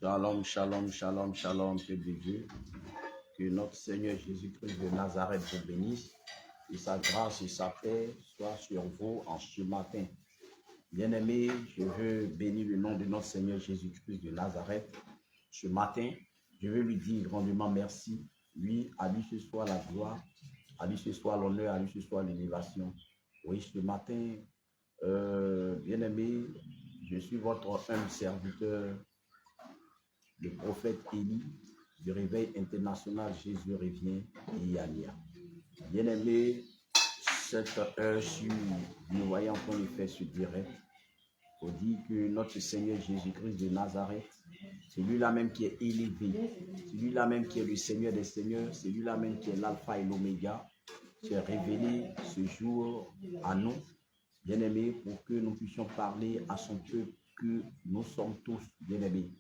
Shalom, shalom, shalom, shalom, peuple de Dieu. Que notre Seigneur Jésus-Christ de Nazareth vous bénisse et sa grâce et sa paix soient sur vous en ce matin. Bien-aimés, je veux bénir le nom de notre Seigneur Jésus-Christ de Nazareth. Ce matin, je veux lui dire grandement merci. Lui, à lui ce soit la gloire, à lui ce soit l'honneur, à lui ce soit l'élévation. Oui, ce matin, bien-aimés, je suis votre humble serviteur, le prophète Élie, du Réveil international Jésus revient et Yania. Bien-aimés, cette heure, si nous voyons qu'on est fait ce direct, il faut dire que notre Seigneur Jésus-Christ de Nazareth, c'est lui-là même qui est élevé, c'est lui-là même qui est le Seigneur des Seigneurs, c'est lui-là même qui est l'Alpha et l'Oméga, qui est révélé ce jour à nous, bien-aimés, pour que nous puissions parler à son peuple, que nous sommes tous bien-aimés.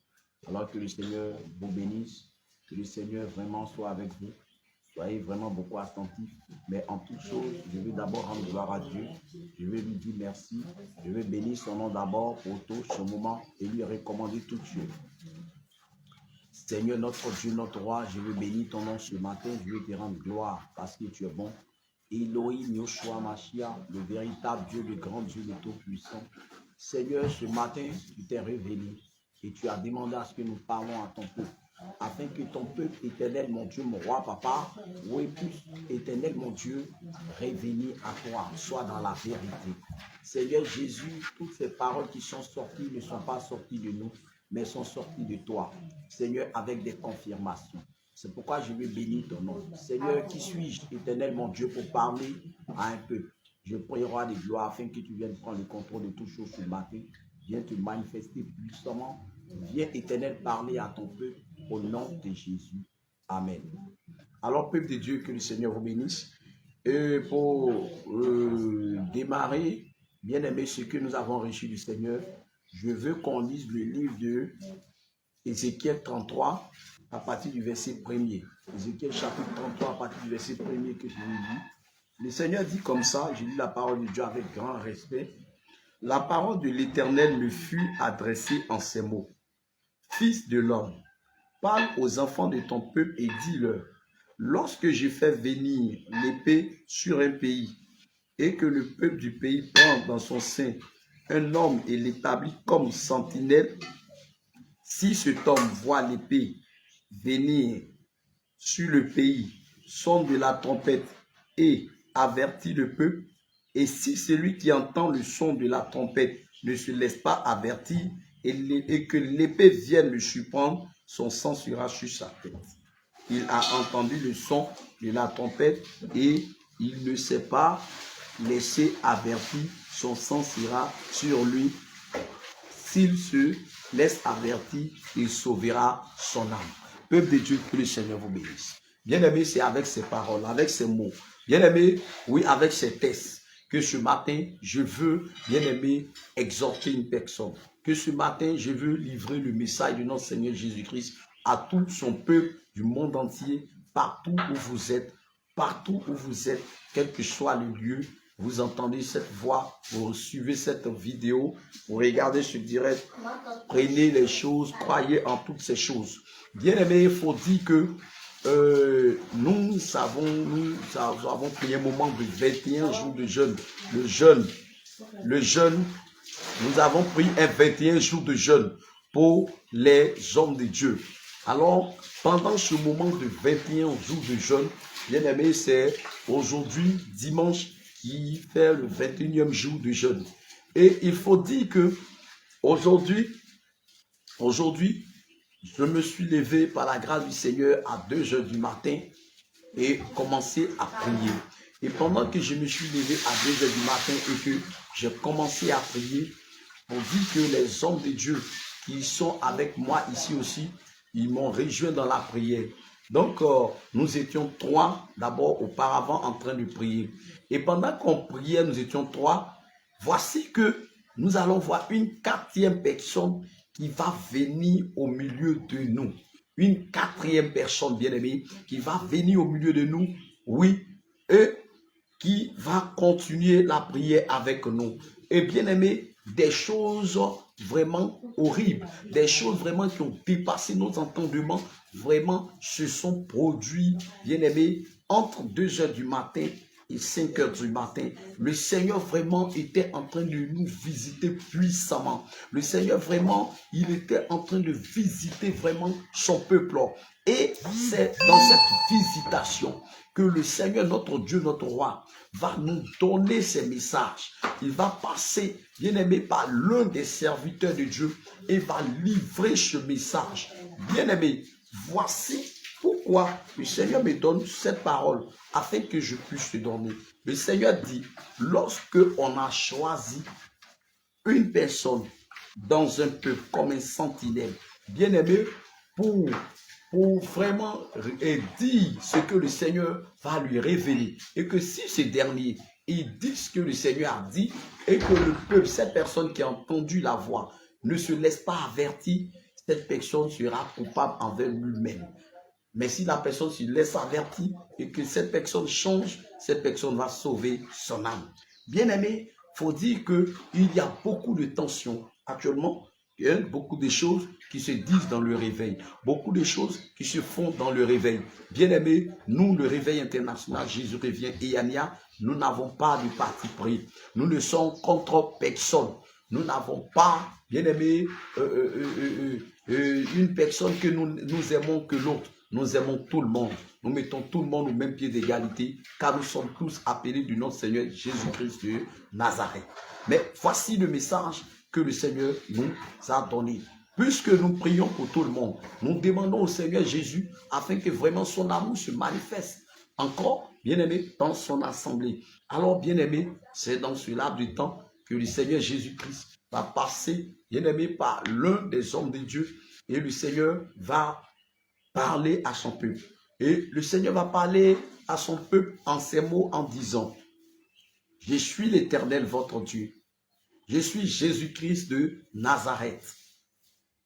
Alors que le Seigneur vous bénisse, que le Seigneur vraiment soit avec vous. Soyez vraiment beaucoup attentifs. Mais en toute chose, je veux d'abord rendre gloire à Dieu. Je veux lui dire merci. Je veux bénir son nom d'abord pour tout ce moment et lui recommander toute chose. Seigneur, notre Dieu, notre roi, je veux bénir ton nom ce matin. Je veux te rendre gloire parce que tu es bon. Elohim, Yoshua, Mashiach, le véritable Dieu, le grand Dieu, le Tout-Puissant. Seigneur, ce matin, tu t'es révélé. Et tu as demandé à ce que nous parlons à ton peuple, afin que ton peuple éternel, mon Dieu, mon roi, papa, oui, plus éternel, mon Dieu, révélé à toi, soit dans la vérité. Seigneur Jésus, toutes ces paroles qui sont sorties ne sont pas sorties de nous, mais sont sorties de toi. Seigneur, avec des confirmations. C'est pourquoi je veux bénir ton nom. Seigneur, qui suis-je, éternel, mon Dieu, pour parler à un peuple? Je prie, roi de gloire, afin que tu viennes prendre le contrôle de toutes choses ce matin. Viens te manifester puissamment. Viens, éternel, parler à ton peuple au nom de Jésus. Amen. Alors, peuple de Dieu, que le Seigneur vous bénisse. Et pour démarrer, bien aimé, ce que nous avons reçu du Seigneur, je veux qu'on lise le livre de Ézéchiel 33 à partir du verset 1er. Ézéchiel chapitre 33 à partir du verset 1er que je vous lis. Le Seigneur dit comme ça, je lis la parole de Dieu avec grand respect. La parole de l'Éternel me fut adressée en ces mots. Fils de l'homme, parle aux enfants de ton peuple et dis-leur, lorsque je fais venir l'épée sur un pays et que le peuple du pays prend dans son sein un homme et l'établit comme sentinelle, si cet homme voit l'épée venir sur le pays, sonne de la trompette et avertit le peuple, et si celui qui entend le son de la trompette ne se laisse pas avertir et que l'épée vienne le surprendre, son sang sera sur sa tête. Il a entendu le son de la trompette et il ne s'est pas laissé avertir, son sang sera sur lui. S'il se laisse avertir, il sauvera son âme. Peuple de Dieu, que le Seigneur vous bénisse. Bien-aimé, c'est avec ces paroles, avec ces mots. Bien-aimé, oui, avec ces textes, que ce matin, je veux, bien-aimé, exhorter une personne. Que ce matin, je veux livrer le message de notre Seigneur Jésus-Christ à tout son peuple du monde entier, partout où vous êtes, quel que soit le lieu. Vous entendez cette voix, vous suivez cette vidéo, vous regardez ce direct, prenez les choses, croyez en toutes ces choses. Bien-aimé, il faut dire que nous avons pris un moment de 21 jours de jeûne. Le jeûne, nous avons pris un 21 jours de jeûne pour les hommes de Dieu. Alors, pendant ce moment de 21 jours de jeûne, bien-aimé, c'est aujourd'hui, dimanche, qui fait le 21e jour de jeûne. Et il faut dire que aujourd'hui, je me suis levé par la grâce du Seigneur à 2 heures du matin et commencé à prier. Et pendant que je me suis levé à 2 heures du matin et que j'ai commencé à prier, on dit que les hommes de Dieu qui sont avec moi ici aussi, ils m'ont rejoint dans la prière. Donc, nous étions 3 d'abord auparavant en train de prier. Et pendant qu'on priait, nous étions 3. Voici que nous allons voir une 4e personne qui va venir au milieu de nous. Une 4e personne, bien-aimée, qui va venir au milieu de nous, oui, et qui va continuer la prière avec nous. et bien aimé, des choses vraiment horribles, des choses vraiment qui ont dépassé nos entendements, vraiment se sont produits, bien aimé, entre 2 heures du matin et 5 heures du matin. Le Seigneur vraiment était en train de nous visiter puissamment. Le Seigneur vraiment, il était en train de visiter vraiment son peuple. Et c'est dans cette visitation que le Seigneur, notre Dieu, notre roi, va nous donner ces messages. Il va passer, bien aimé, par l'un des serviteurs de Dieu et va livrer ce message. Bien aimé, voici pourquoi le Seigneur me donne cette parole afin que je puisse te donner. Le Seigneur dit, lorsque on a choisi une personne dans un peuple comme un sentinelle, bien aimé, pour vraiment dire ce que le Seigneur va lui révéler. Et que si ce dernier, il dit ce que le Seigneur a dit, et que le peuple, cette personne qui a entendu la voix, ne se laisse pas avertir, cette personne sera coupable envers lui-même. Mais si la personne se laisse avertir et que cette personne change, cette personne va sauver son âme. Bien aimé, il faut dire qu'il y a beaucoup de tensions actuellement. Il y a beaucoup de choses qui se disent dans le réveil. Beaucoup de choses qui se font dans le réveil. Bien aimé, nous, le réveil international, Jésus revient et Yania, nous n'avons pas de parti pris. Nous ne sommes contre personne. Nous n'avons pas, bien aimé, une personne que nous aimons que l'autre. Nous aimons tout le monde. Nous mettons tout le monde au même pied d'égalité, car nous sommes tous appelés du nom du Seigneur Jésus-Christ de Nazareth. Mais voici le message que le Seigneur nous a donné. Puisque nous prions pour tout le monde, nous demandons au Seigneur Jésus afin que vraiment son amour se manifeste encore, bien-aimé, dans son assemblée. Alors, bien-aimé, c'est dans ce laps de temps que le Seigneur Jésus-Christ va passer, bien-aimé, par l'un des hommes de Dieu, et le Seigneur va parler à son peuple. Et le Seigneur va parler à son peuple en ces mots en disant, je suis l'Éternel votre Dieu. Je suis Jésus-Christ de Nazareth.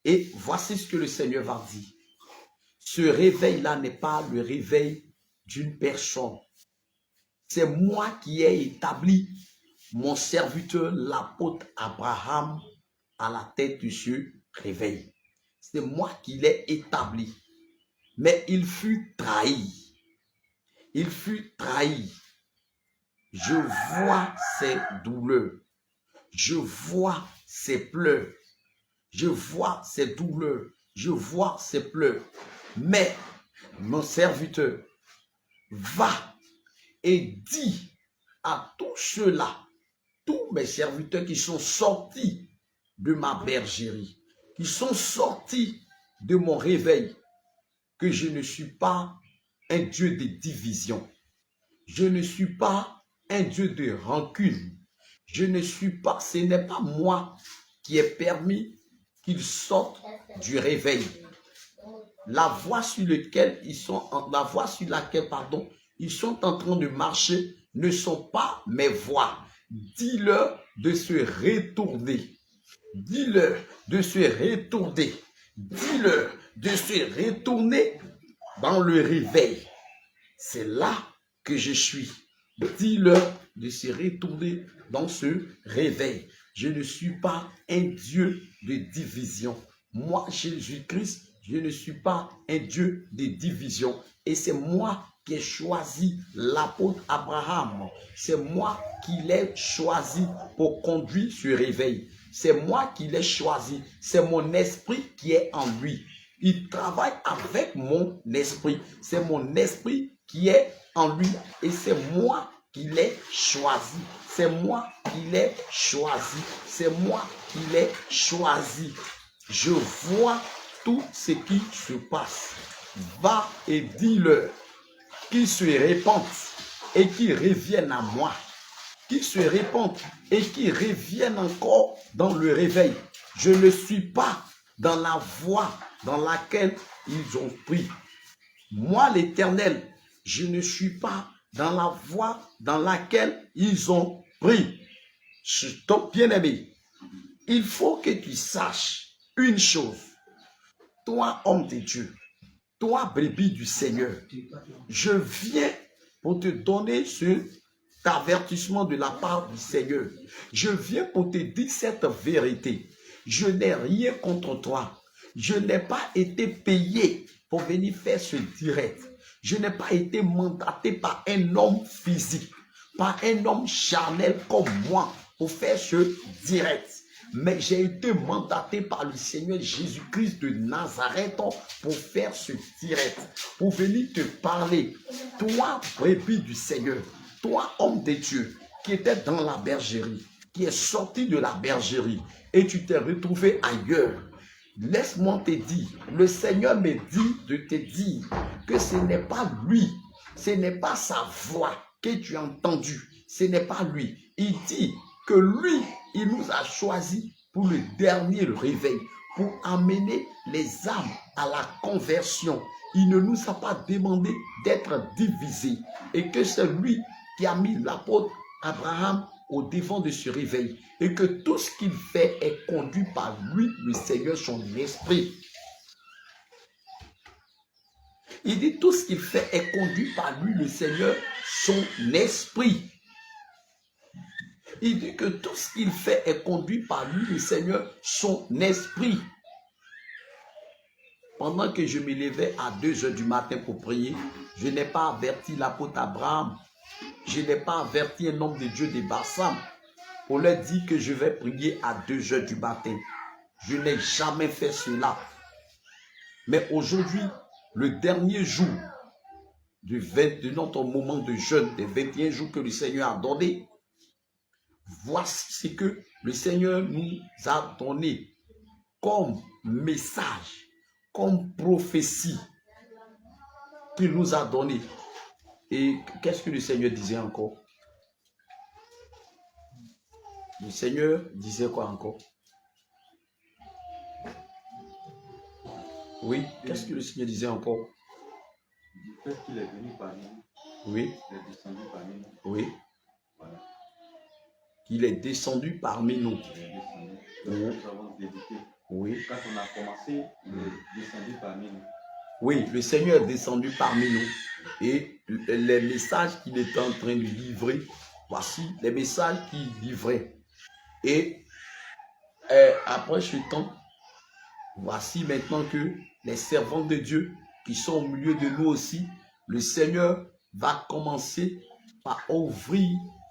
Et voici ce que le Seigneur va dire. Ce réveil-là n'est pas le réveil d'une personne. C'est moi qui ai établi mon serviteur, l'apôtre Abraham, à la tête de ce réveil. C'est moi qui l'ai établi. Mais il fut trahi. Il fut trahi. Je vois ses douleurs. Je vois ses pleurs. Je vois ses douleurs. Je vois ses pleurs. Mais mon serviteur va et dit à tous ceux-là, tous mes serviteurs qui sont sortis de ma bergerie, qui sont sortis de mon réveil, que je ne suis pas un Dieu de division. Je ne suis pas un Dieu de rancune. Je ne suis pas, ce n'est pas moi qui ai permis qu'ils sortent du réveil. La voie sur laquelle ils sont en train de marcher ne sont pas mes voies. Dis-leur de se retourner. Dis-leur de se retourner. Dis-leur de se retourner dans le réveil. C'est là que je suis. Dis-leur de se retourner dans ce réveil. Je ne suis pas un Dieu de division. Moi, Jésus-Christ, je ne suis pas un Dieu de division. Et c'est moi qui ai choisi l'apôtre Abraham. C'est moi qui l'ai choisi pour conduire ce réveil. C'est moi qui l'ai choisi. C'est mon esprit qui est en lui. Il travaille avec mon esprit. C'est mon esprit qui est en lui. Et c'est moi qui l'ai choisi. C'est moi qui l'ai choisi. C'est moi qui l'ai choisi. Je vois tout ce qui se passe. Va et dis-leur qu'ils se répandent et qu'ils reviennent à moi. Qu'ils se répandent et qu'ils reviennent encore dans le réveil. Je ne suis pas dans la voie dans laquelle ils ont pris. Moi, l'Éternel, je ne suis pas dans la voie dans laquelle ils ont pris. Donc, bien-aimé, il faut que tu saches une chose. Toi, homme de Dieu, toi, brebis du Seigneur, je viens pour te donner ce avertissement de la part du Seigneur. Je viens pour te dire cette vérité. Je n'ai rien contre toi. Je n'ai pas été payé pour venir faire ce direct. Je n'ai pas été mandaté par un homme physique, par un homme charnel comme moi pour faire ce direct. Mais j'ai été mandaté par le Seigneur Jésus-Christ de Nazareth pour faire ce direct, pour venir te parler. Toi, brebis du Seigneur, toi, homme de Dieu, qui était dans la bergerie, qui est sorti de la bergerie et tu t'es retrouvé ailleurs. Laisse-moi te dire, le Seigneur me dit de te dire que ce n'est pas lui, ce n'est pas sa voix que tu as entendue, ce n'est pas lui. Il dit que lui, il nous a choisis pour le dernier réveil, pour amener les âmes à la conversion. Il ne nous a pas demandé d'être divisés et que c'est lui qui a mis l'apôtre Abraham au devant de ce réveil et que tout ce qu'il fait est conduit par lui, le Seigneur, son esprit. Il dit tout ce qu'il fait est conduit par lui, le Seigneur, son esprit. Il dit que tout ce qu'il fait est conduit par lui, le Seigneur, son esprit. Pendant que je me levais à 2 heures du matin pour prier, je n'ai pas averti l'apôtre Abraham. Je n'ai pas averti un homme de Dieu de Bassam pour leur dire que je vais prier à 2 heures du matin. Je n'ai jamais fait cela. Mais aujourd'hui, le dernier jour de notre moment de jeûne, des 21 jours que le Seigneur a donné, voici ce que le Seigneur nous a donné comme message, comme prophétie qu'il nous a donné. Et qu'est-ce que le Seigneur disait encore? Le Seigneur disait quoi encore? Oui, qu'est-ce que le Seigneur disait encore? Du fait qu'il est venu parmi nous. Oui. Il est descendu parmi nous. Oui. Voilà. Qu'il est descendu parmi nous. Il est descendu. Nous avons débuté. Oui. Quand on a commencé, il est descendu parmi nous. Oui, le Seigneur est descendu parmi nous. Et les messages qu'il était en train de livrer, voici les messages qu'il livrait. Et après ce temps, voici maintenant que les servants de Dieu qui sont au milieu de nous aussi, le Seigneur va commencer par ouvrir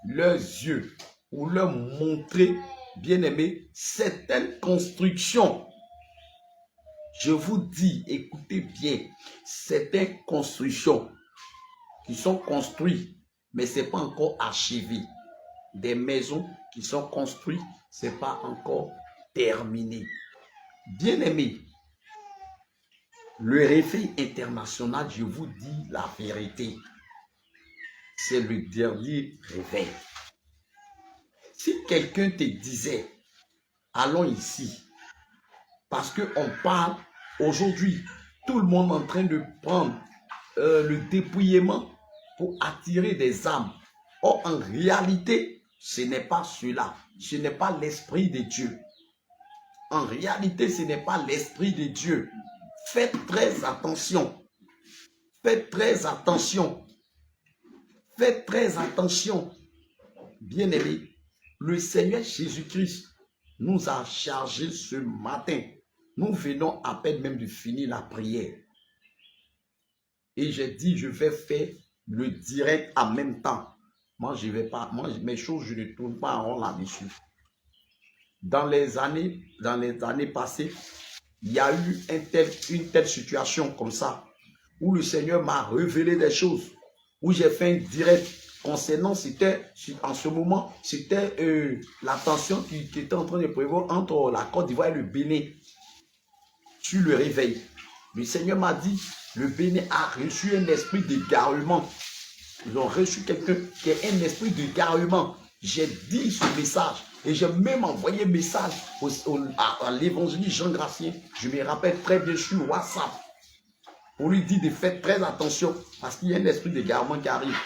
leurs yeux pour leur montrer, bien aimé, certaines constructions. Je vous dis, écoutez bien, certaines constructions qui sont construites, mais ce n'est pas encore achevé. Des maisons qui sont construites, ce n'est pas encore terminé. Bien aimé, le réveil international, je vous dis la vérité, c'est le dernier réveil. Si quelqu'un te disait, allons ici, parce qu'on parle aujourd'hui, tout le monde est en train de prendre le dépouillement pour attirer des âmes. Or, en réalité, ce n'est pas cela. Ce n'est pas l'Esprit de Dieu. En réalité, ce n'est pas l'Esprit de Dieu. Faites très attention. Faites très attention. Faites très attention. Bien-aimés, le Seigneur Jésus-Christ nous a chargés ce matin. Nous venons à peine même de finir la prière. Et j'ai dit, je vais faire le direct en même temps. Moi, je ne vais pas, mes choses, je ne tourne pas en rond là-dessus. Dans les années passées, il y a eu une telle situation comme ça, où le Seigneur m'a révélé des choses, où j'ai fait un direct concernant, en ce moment, c'était la tension qui était en train de prévoir entre la Côte d'Ivoire et le Bénin, sur le réveil. Le Seigneur m'a dit, le Bénin a reçu un esprit d'égarement. Ils ont reçu quelqu'un qui a un esprit d'égarement. J'ai dit ce message et j'ai même envoyé un message à l'évangéliste Jean Gracien. Je me rappelle très bien sur WhatsApp. On lui dit de faire très attention parce qu'il y a un esprit d'égarement qui arrive.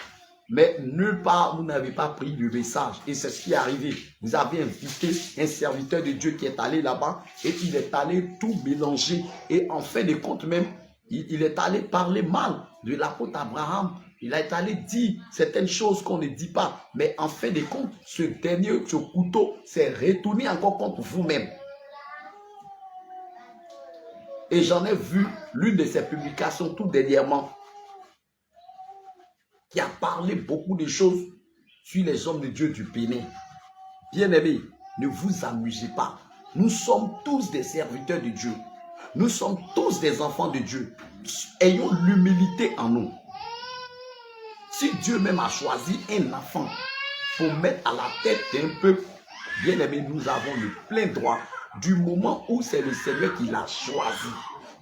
Mais nulle part, vous n'avez pas pris le message. Et c'est ce qui est arrivé. Vous avez invité un serviteur de Dieu qui est allé là-bas et il est allé tout mélanger. Et en fin de compte même, il est allé parler mal de l'apôtre Abraham Il est allé dire certaines choses qu'on ne dit pas. Mais en fin de compte, ce couteau s'est retourné encore contre vous-même. Et j'en ai vu l'une de ses publications tout dernièrement, qui a parlé beaucoup de choses sur les hommes de Dieu du Bénin. Bien-aimés, ne vous amusez pas. Nous sommes tous des serviteurs de Dieu. Nous sommes tous des enfants de Dieu. Ayons l'humilité en nous. Si Dieu même a choisi un enfant pour mettre à la tête d'un peuple, bien-aimés, nous avons le plein droit du moment où c'est le Seigneur qui l'a choisi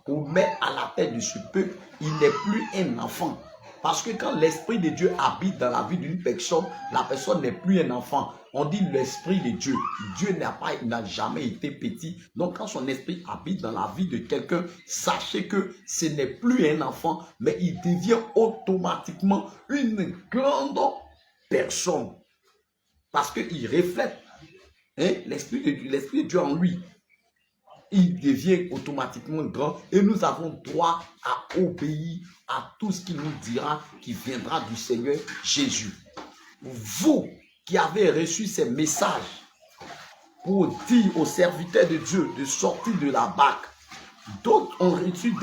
pour mettre à la tête de ce peuple. Il n'est plus un enfant. Parce que quand l'Esprit de Dieu habite dans la vie d'une personne, la personne n'est plus un enfant. On dit l'Esprit de Dieu. Dieu n'a jamais été petit. Donc quand son esprit habite dans la vie de quelqu'un, sachez que ce n'est plus un enfant, mais il devient automatiquement une grande personne. Parce qu'il reflète l'Esprit de Dieu en lui. Il devient automatiquement grand et nous avons droit à obéir à tout ce qu'il nous dira qui viendra du Seigneur Jésus. Vous qui avez reçu ces messages pour dire aux serviteurs de Dieu de sortir de la barque, d'autres ont reçu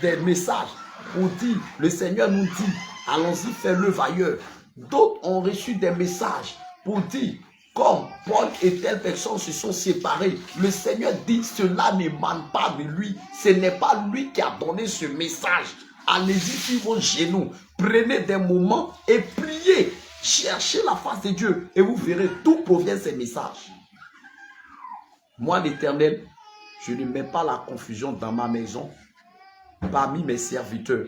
des messages pour dire, le Seigneur nous dit, allons-y, fais-le ailleurs. D'autres ont reçu des messages pour dire, comme Paul et telle personne se sont séparés, le Seigneur dit cela n'émane pas de lui. Ce n'est pas lui qui a donné ce message. Allez-y sur vos genoux, prenez des moments et priez. Cherchez la face de Dieu et vous verrez d'où proviennent ces messages. Moi, l'Éternel, je ne mets pas la confusion dans ma maison parmi mes serviteurs.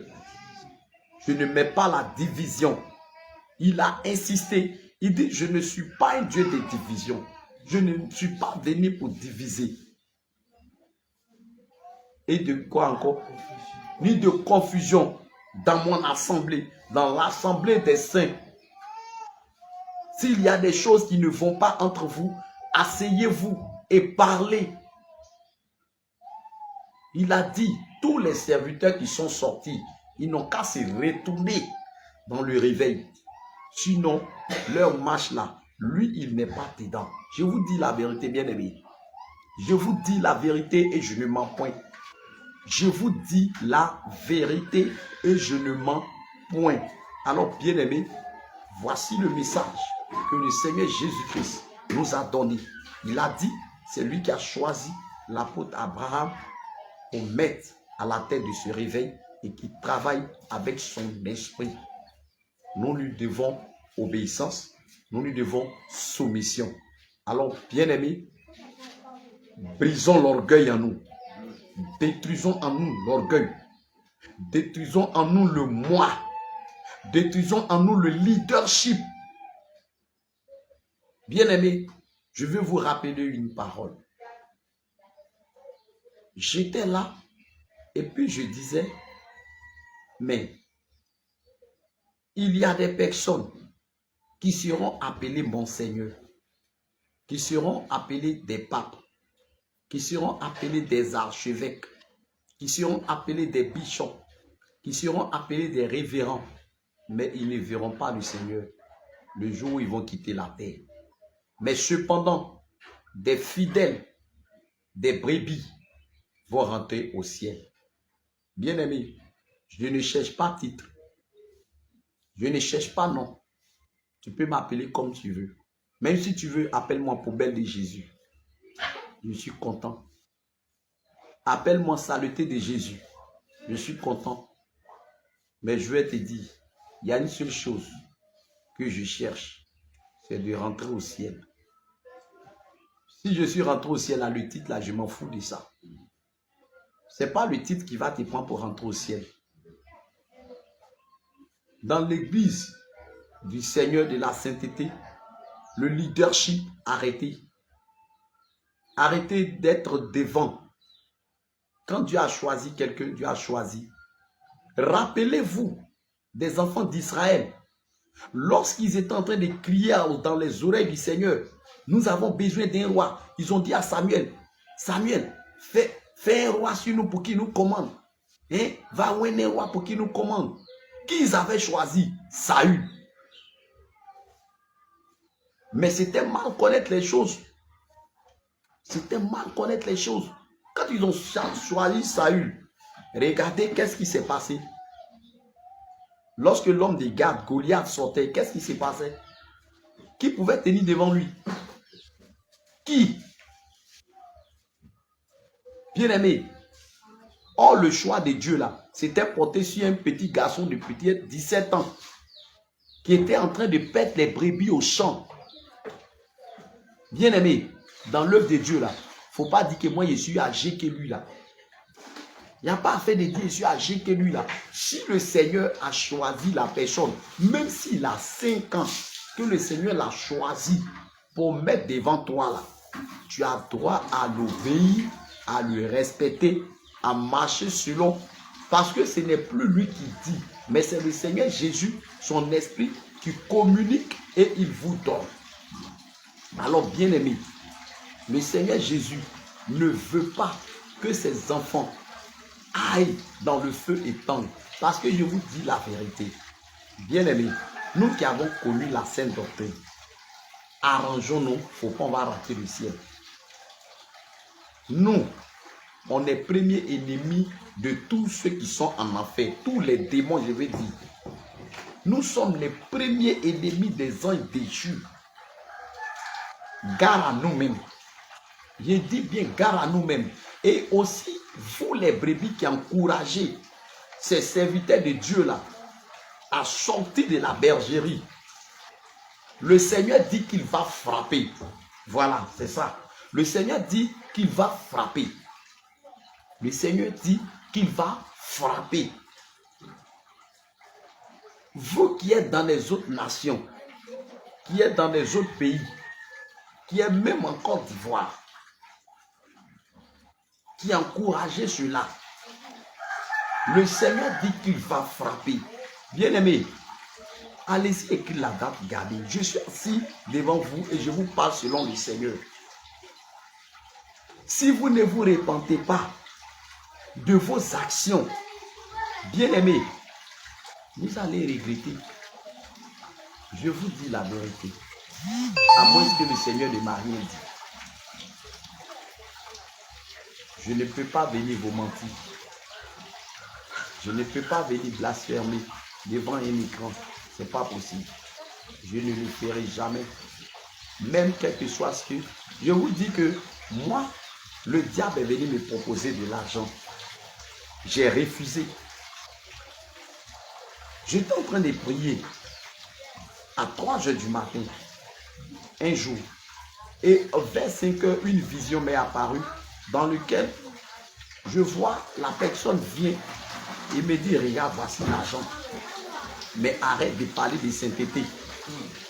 Je ne mets pas la division. Il a insisté. Il dit, je ne suis pas un Dieu de division. Je ne suis pas venu pour diviser. Et de quoi encore? Ni de confusion dans mon assemblée, dans l'assemblée des saints. S'il y a des choses qui ne vont pas entre vous, asseyez-vous et parlez. Il a dit, tous les serviteurs qui sont sortis, ils n'ont qu'à se retourner dans le réveil. Sinon, leur marche là, lui, il n'est pas dedans. Je vous dis la vérité, bien-aimés. Je vous dis la vérité et je ne mens point. Je vous dis la vérité et je ne mens point. Alors, bien-aimés, voici le message que le Seigneur Jésus-Christ nous a donné. Il a dit, c'est lui qui a choisi l'apôtre Abraham pour mettre à la tête de ce réveil et qui travaille avec son esprit. Nous lui devons obéissance, nous lui devons soumission. Alors, bien-aimés, brisons l'orgueil en nous. Détruisons en nous l'orgueil. Détruisons en nous le moi. Détruisons en nous le leadership. Bien-aimés, je veux vous rappeler une parole. J'étais là et puis je disais, mais il y a des personnes qui seront appelées Monseigneur, qui seront appelés des papes, qui seront appelés des archevêques, qui seront appelés des bishops, qui seront appelés des révérends, mais ils ne verront pas le Seigneur le jour où ils vont quitter la terre. Mais cependant, des fidèles, des brebis vont rentrer au ciel. Bien-aimés, je ne cherche pas titre. Je ne cherche pas nom. Tu peux m'appeler comme tu veux. Même si tu veux, appelle-moi poubelle de Jésus. Je suis content. Appelle-moi saleté de Jésus. Je suis content. Mais je vais te dire, il y a une seule chose que je cherche, c'est de rentrer au ciel. Si je suis rentré au ciel à le titre, là, je m'en fous de ça. Ce n'est pas le titre qui va te prendre pour rentrer au ciel. Dans l'église du Seigneur de la sainteté, le leadership, arrêtez. Arrêtez d'être devant. Quand Dieu a choisi quelqu'un, Dieu a choisi. Rappelez-vous des enfants d'Israël. Lorsqu'ils étaient en train de crier dans les oreilles du Seigneur, nous avons besoin d'un roi. Ils ont dit à Samuel, Samuel, fais un roi sur nous pour qu'il nous commande. Va ouer un roi pour qu'il nous commande. qu'ils avaient choisi Saül. Mais c'était mal connaître les choses. C'était mal connaître les choses. Quand ils ont choisi Saül, regardez qu'est-ce qui s'est passé. Lorsque l'homme de Gad, Goliath, sortait, qu'est-ce qui s'est passé? Qui pouvait tenir devant lui? Qui? Bien-aimé. Or, le choix de Dieu là, c'était porté sur un petit garçon de peut-être 17 ans qui était en train de perdre les brebis au champ. Bien-aimé, dans l'œuvre de Dieu là, il ne faut pas dire que moi je suis âgé que lui là. Il n'y a pas à faire de dire je suis âgé que lui là. Si le Seigneur a choisi la personne, même s'il a 5 ans, que le Seigneur l'a choisi pour mettre devant toi là, tu as droit à l'obéir, à le respecter, à marcher selon. Parce que ce n'est plus lui qui dit, mais c'est le Seigneur Jésus, son esprit, qui communique et il vous donne. Alors, bien-aimé, le Seigneur Jésus ne veut pas que ses enfants aillent dans le feu éternel. Parce que je vous dis la vérité. Bien-aimé, nous qui avons connu la sainte doctrine, arrangeons-nous, faut pas on va rater le ciel. Nous, on est premier ennemi de tous ceux qui sont en enfer, tous les démons, je vais dire. Nous sommes les premiers ennemis des anges déchus. Gare à nous-mêmes. Je dis bien gare à nous-mêmes. Et aussi, vous les brebis qui encouragez ces serviteurs de Dieu là à sortir de la bergerie. Le Seigneur dit qu'il va frapper. Voilà, c'est ça. Le Seigneur dit qu'il va frapper. Le Seigneur dit qu'il va frapper. Vous qui êtes dans les autres nations, qui êtes dans les autres pays, qui êtes même en Côte d'Ivoire, qui encouragez cela, le Seigneur dit qu'il va frapper. Bien-aimé, allez-y écrire la date, regardez. Je suis assis devant vous et je vous parle selon le Seigneur. Si vous ne vous repentez pas de vos actions, bien-aimés, vous allez regretter. Je vous dis la vérité. À moins que le Seigneur ne m'a rien dit. Je ne peux pas venir vous mentir. Je ne peux pas venir blasphémer devant un écran. Ce n'est pas possible. Je ne le ferai jamais. Même quel que soit ce que... Je vous dis que moi, le diable est venu me proposer de l'argent. J'ai refusé. J'étais en train de prier à 3 heures du matin, un jour. Et vers 5 heures, une vision m'est apparue dans laquelle je vois la personne vient et me dit, regarde, voici l'argent. Mais arrête de parler de sainteté.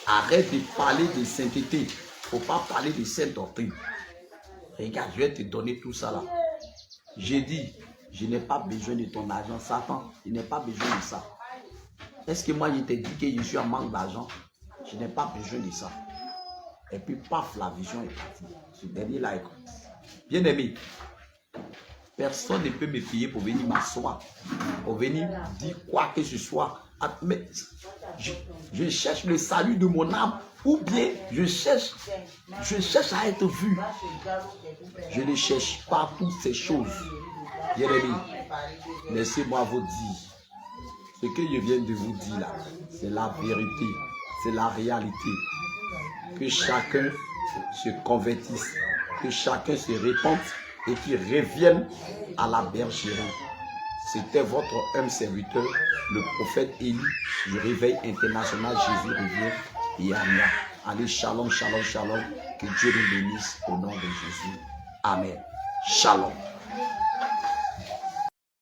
Arrête de parler de sainteté. Il ne faut pas parler de sainte doctrine. Regarde, je vais te donner tout ça là. J'ai dit, je n'ai pas besoin de ton argent. Satan, je n'ai pas besoin de ça. Est-ce que moi je t'ai dit que je suis en manque d'argent? Je n'ai pas besoin de ça. Et puis paf, la vision est partie. Ce dernier là est comme ça. Bien aimé, personne ne peut me payer pour venir m'asseoir, pour venir dire quoi que ce soit. Mais je cherche le salut de mon âme, ou bien je cherche à être vu. Je ne cherche pas toutes ces choses. Bien aimé, laissez-moi vous dire. Ce que je viens de vous dire là, c'est la vérité, c'est la réalité. Que chacun se convertisse, que chacun se répande et qu'il revienne à la bergerie. C'était votre homme serviteur, le prophète Élie, du Réveil International Jésus revient et Amen. Allez, shalom, shalom, shalom. Que Dieu nous bénisse au nom de Jésus. Amen. Shalom.